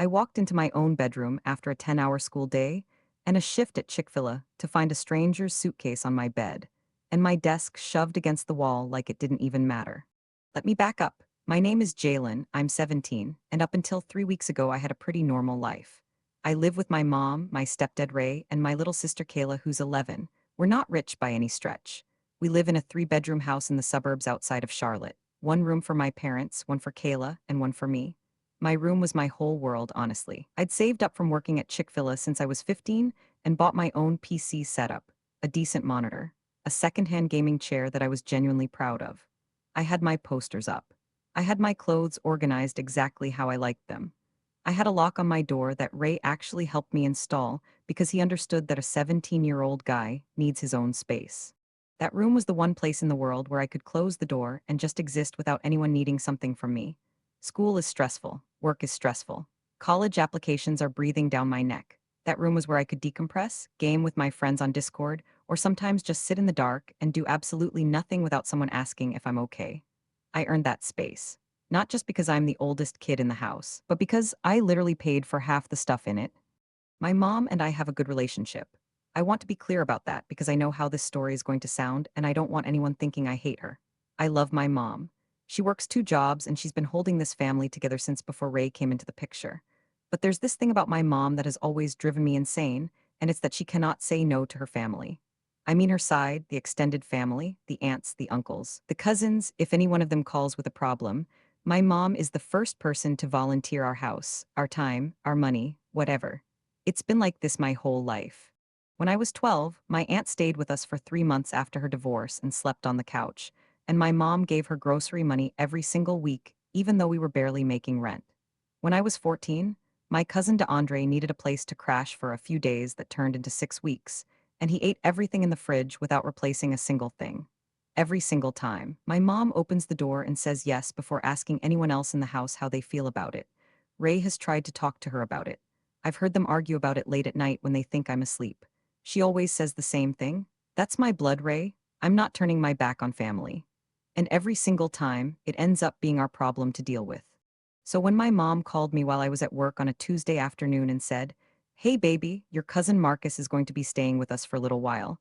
I walked into my own bedroom after a 10-hour school day and a shift at Chick-fil-A to find a stranger's suitcase on my bed, and my desk shoved against the wall like it didn't even matter. Let me back up. My name is Jalen, I'm 17, and up until 3 weeks ago, I had a pretty normal life. I live with my mom, my stepdad Ray, and my little sister Kayla, who's 11. We're not rich by any stretch. We live in a 3-bedroom house in the suburbs outside of Charlotte. One room for my parents, one for Kayla, and one for me. My room was my whole world, honestly. I'd saved up from working at Chick-fil-A since I was 15 and bought my own PC setup, a decent monitor, a secondhand gaming chair that I was genuinely proud of. I had my posters up. I had my clothes organized exactly how I liked them. I had a lock on my door that Ray actually helped me install because he understood that a 17-year-old guy needs his own space. That room was the one place in the world where I could close the door and just exist without anyone needing something from me. School is stressful. Work is stressful. College applications are breathing down my neck. That room was where I could decompress, game with my friends on Discord, or sometimes just sit in the dark and do absolutely nothing without someone asking if I'm okay. I earned that space. Not just because I'm the oldest kid in the house, but because I literally paid for half the stuff in it. My mom and I have a good relationship. I want to be clear about that because I know how this story is going to sound and I don't want anyone thinking I hate her. I love my mom. She works 2 jobs and she's been holding this family together since before Ray came into the picture. But there's this thing about my mom that has always driven me insane, and it's that she cannot say no to her family. I mean her side, the extended family, the aunts, the uncles, the cousins, if any one of them calls with a problem. My mom is the first person to volunteer our house, our time, our money, whatever. It's been like this my whole life. When I was 12, my aunt stayed with us for 3 months after her divorce and slept on the couch, and my mom gave her grocery money every single week, even though we were barely making rent. When I was 14, my cousin DeAndre needed a place to crash for a few days that turned into 6 weeks, and he ate everything in the fridge without replacing a single thing. Every single time, my mom opens the door and says yes before asking anyone else in the house how they feel about it. Ray has tried to talk to her about it. I've heard them argue about it late at night when they think I'm asleep. She always says the same thing. That's my blood, Ray. I'm not turning my back on family. And every single time, it ends up being our problem to deal with. So when my mom called me while I was at work on a Tuesday afternoon and said, "Hey baby, your cousin Marcus is going to be staying with us for a little while,"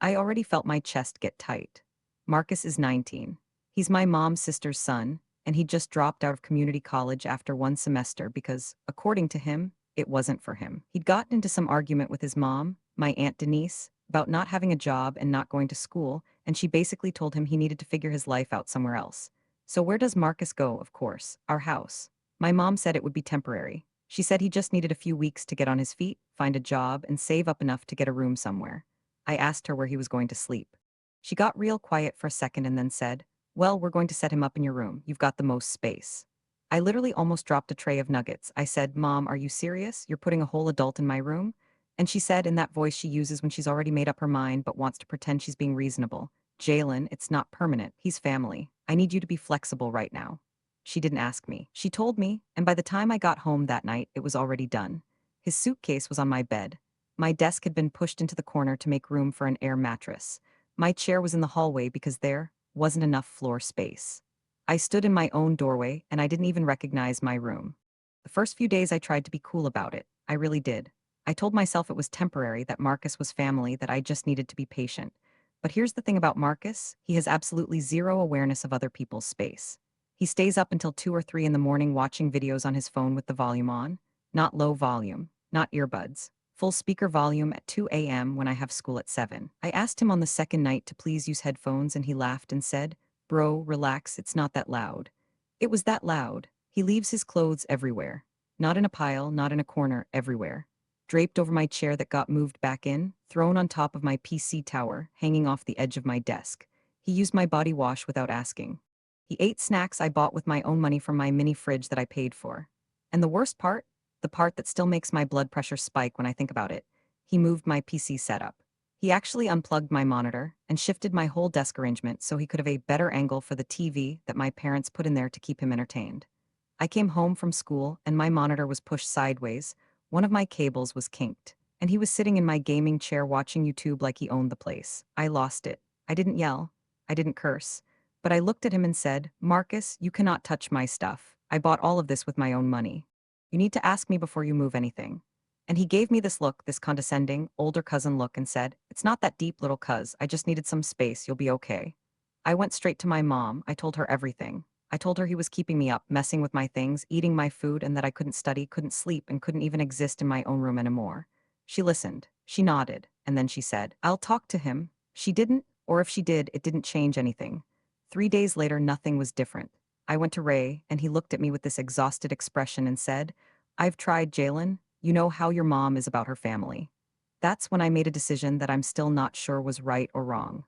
I already felt my chest get tight. Marcus is 19. He's my mom's sister's son, and he just dropped out of community college after one semester because, according to him, it wasn't for him. He'd gotten into some argument with his mom, my Aunt Denise, about not having a job and not going to school, and she basically told him he needed to figure his life out somewhere else. So where does Marcus go? Of course, our house. My mom said it would be temporary. She said he just needed a few weeks to get on his feet, find a job, and save up enough to get a room somewhere. I asked her where he was going to sleep. She got real quiet for a second and then said, "Well, we're going to set him up in your room. You've got the most space." I literally almost dropped a tray of nuggets. I said, "Mom, are you serious? You're putting a whole adult in my room?" And she said in that voice she uses when she's already made up her mind but wants to pretend she's being reasonable, "Jalen, it's not permanent. He's family. I need you to be flexible right now." She didn't ask me. She told me, and by the time I got home that night, it was already done. His suitcase was on my bed. My desk had been pushed into the corner to make room for an air mattress. My chair was in the hallway because there wasn't enough floor space. I stood in my own doorway, and I didn't even recognize my room. The first few days I tried to be cool about it. I really did. I told myself it was temporary, that Marcus was family, that I just needed to be patient. But here's the thing about Marcus, he has absolutely zero awareness of other people's space. He stays up until 2 or 3 in the morning watching videos on his phone with the volume on. Not low volume, not earbuds. Full speaker volume at 2 a.m. when I have school at 7. I asked him on the second night to please use headphones and he laughed and said, "Bro, relax, it's not that loud." It was that loud. He leaves his clothes everywhere. Not in a pile, not in a corner, everywhere. Draped over my chair that got moved back in, thrown on top of my PC tower, hanging off the edge of my desk. He used my body wash without asking. He ate snacks I bought with my own money from my mini fridge that I paid for. And the worst part, the part that still makes my blood pressure spike when I think about it, he moved my PC setup. He actually unplugged my monitor and shifted my whole desk arrangement so he could have a better angle for the TV that my parents put in there to keep him entertained. I came home from school and my monitor was pushed sideways, one of my cables was kinked, and he was sitting in my gaming chair watching YouTube like he owned the place. I lost it. I didn't yell. I didn't curse. But I looked at him and said, "Marcus, you cannot touch my stuff. I bought all of this with my own money." You need to ask me before you move anything. And he gave me this look, this condescending, older cousin look, and said, "It's not that deep, little cuz. I just needed some space. You'll be okay." I went straight to my mom. I told her everything. I told her he was keeping me up, messing with my things, eating my food, and that I couldn't study, couldn't sleep, and couldn't even exist in my own room anymore. She listened. She nodded. And then she said, "I'll talk to him." She didn't, or if she did, it didn't change anything. 3 days later, nothing was different. I went to Ray, and he looked at me with this exhausted expression and said, "I've tried, Jalen. You know how your mom is about her family." That's when I made a decision that I'm still not sure was right or wrong.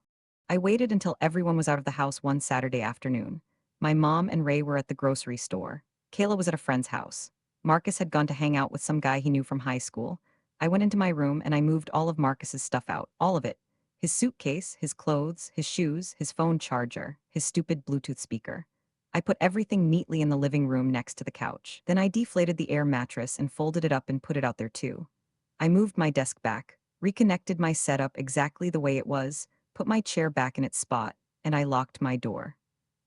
I waited until everyone was out of the house one Saturday afternoon. My mom and Ray were at the grocery store. Kayla was at a friend's house. Marcus had gone to hang out with some guy he knew from high school. I went into my room and I moved all of Marcus's stuff out, all of it. His suitcase, his clothes, his shoes, his phone charger, his stupid Bluetooth speaker. I put everything neatly in the living room next to the couch. Then I deflated the air mattress and folded it up and put it out there too. I moved my desk back, reconnected my setup exactly the way it was, put my chair back in its spot, and I locked my door.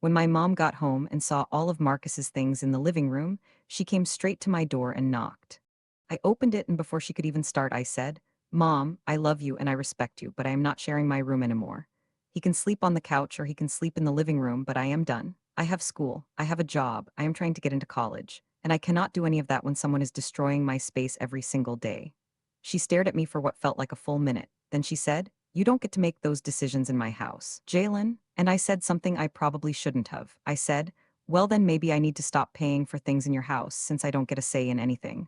When my mom got home and saw all of Marcus's things in the living room, she came straight to my door and knocked. I opened it, and before she could even start, I said, "Mom, I love you and I respect you, but I am not sharing my room anymore. He can sleep on the couch or he can sleep in the living room, but I am done. I have school, I have a job, I am trying to get into college, and I cannot do any of that when someone is destroying my space every single day." She stared at me for what felt like a full minute. Then she said, "You don't get to make those decisions in my house, Jalen." And I said something I probably shouldn't have. I said, "Well, then maybe I need to stop paying for things in your house since I don't get a say in anything."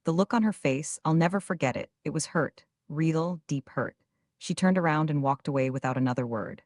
The look on her face, I'll never forget it. It was hurt, real, deep hurt. She turned around and walked away without another word.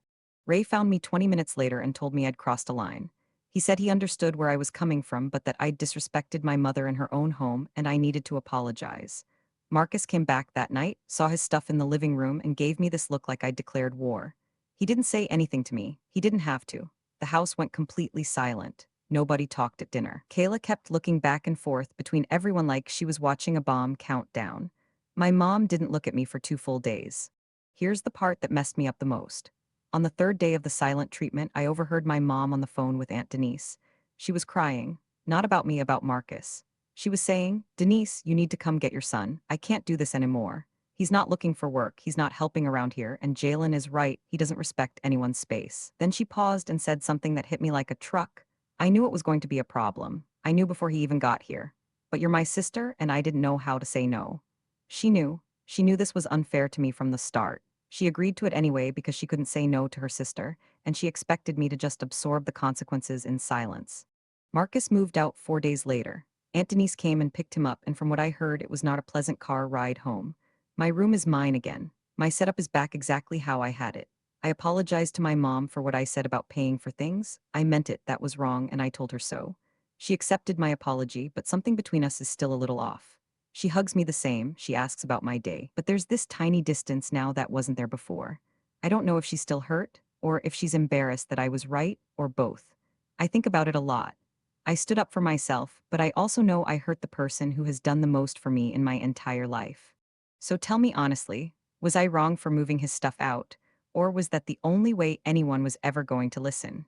Ray found me 20 minutes later and told me I'd crossed a line. He said he understood where I was coming from, but that I'd disrespected my mother in her own home and I needed to apologize. Marcus came back that night, saw his stuff in the living room, and gave me this look like I'd declared war. He didn't say anything to me. He didn't have to. The house went completely silent. Nobody talked at dinner. Kayla kept looking back and forth between everyone like she was watching a bomb countdown. My mom didn't look at me for 2 full days. Here's the part that messed me up the most. On the third day of the silent treatment, I overheard my mom on the phone with Aunt Denise. She was crying, not about me, about Marcus. She was saying, "Denise, you need to come get your son. I can't do this anymore. He's not looking for work, he's not helping around here, and Jalen is right, he doesn't respect anyone's space." Then she paused and said something that hit me like a truck. I knew it was going to be a problem. I knew before he even got here. "But you're my sister, and I didn't know how to say no." She knew. She knew this was unfair to me from the start. She agreed to it anyway because she couldn't say no to her sister, and she expected me to just absorb the consequences in silence. Marcus moved out 4 days later. Aunt Denise came and picked him up, and from what I heard, it was not a pleasant car ride home. My room is mine again. My setup is back exactly how I had it. I apologized to my mom for what I said about paying for things. I meant it, that was wrong, and I told her so. She accepted my apology, but something between us is still a little off. She hugs me the same, she asks about my day, but there's this tiny distance now that wasn't there before. I don't know if she's still hurt, or if she's embarrassed that I was right, or both. I think about it a lot. I stood up for myself, but I also know I hurt the person who has done the most for me in my entire life. So tell me honestly, was I wrong for moving his stuff out, or was that the only way anyone was ever going to listen?